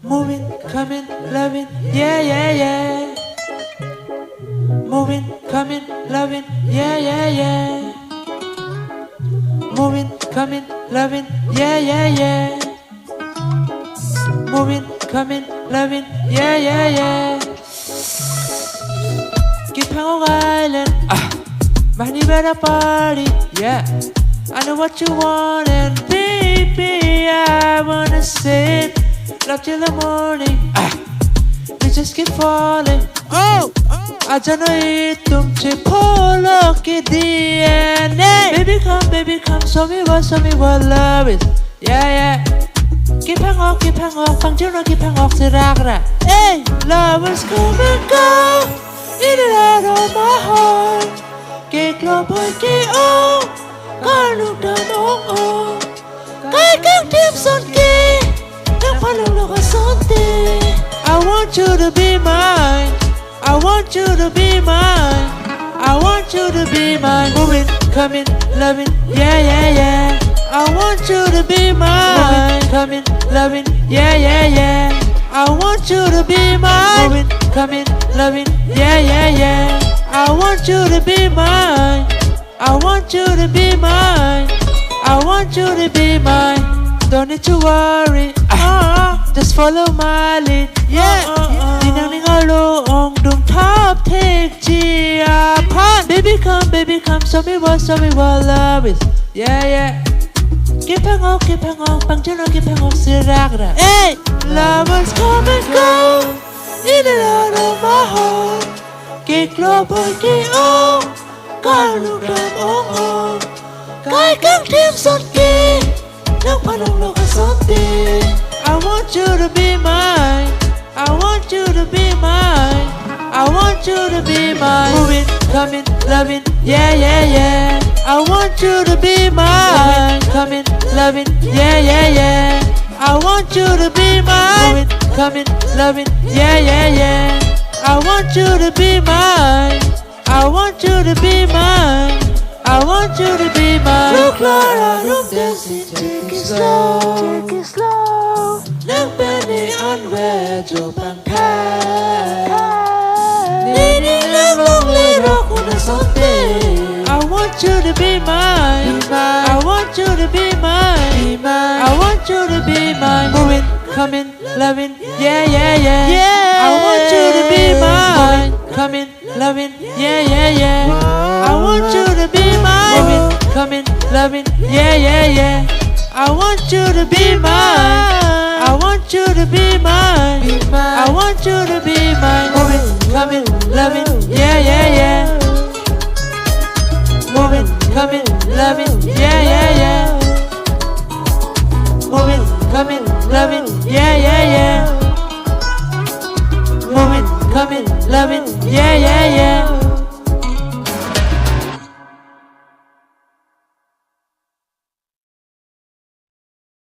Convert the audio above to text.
Moving, coming, loving, yeah, yeah, yeah. Moving, coming, loving, yeah, yeah, yeah. Moving, coming, loving, yeah, yeah, yeah. Moving, coming, loving, yeah, yeah, yeah. Keep Hangover Island, money better party, yeah. I know what you want, and baby, I wanna sit, love till the morning. We just keep falling. Oh, आजानो ये तुमसे follow के DNA. Baby come, show me what love is. Yeah, yeah. Keep hang on,ฟังเจ้าหน้า keep hang on สิรักนะ Hey, lovers come and go in and out of my heart. เกะกลัวปล่อยเกะอ้องก็ลูกเดินอ้องใกล้กังทิมสนเกะทั้งพันลูกก็สนเต I want you to be mine. I want you to be mine. I want you to be mine. Moving, coming, loving, yeah, yeah, yeah. I want you to be mine. Moving, coming, loving, yeah, yeah, yeah. I want you to be mine. Moving, coming, loving, yeah, yeah, yeah. I want you to be mine. I want you to be mine. I want you to be mine. Don't need to worry. Just follow my lead. Yeah. Dinang along, don't top take apart. Baby come, show me what love is. Yeah, yeah. Keep hang on, bang chino keep hang on, sirakra. Hey, lovers come and go in and out of my heart. Keep global, keep on, God look up on. Kai kang team son ke, nang panong lo ka sonte. I want you to be mine. I want you to be mine. I want you to be mine. Moving, coming, loving, yeah, yeah, yeah. I want you to be mine. Coming, loving, yeah, yeah, yeah. I want you to be mine. Moving, coming, loving, yeah, yeah, yeah. I want you to be mine. I want you to be mine. I want you to be mine. Look, Laura, room dancing, take it slow. Look, Benny, unwear, Joe Pankai. Needing love, lonely, rock on the Sunday. I want you to be mine. I want you to be mine. I want you to be mine. Moving, coming, loving, yeah, yeah, yeah. I want you to be mine. Coming, loving, yeah, yeah, yeah. I want you to be mine. Moving, coming, loving, yeah, yeah, yeah. I want you to be mine. I want you to be mine. I want you to be mine. Moving, coming, loving, yeah, yeah, yeah.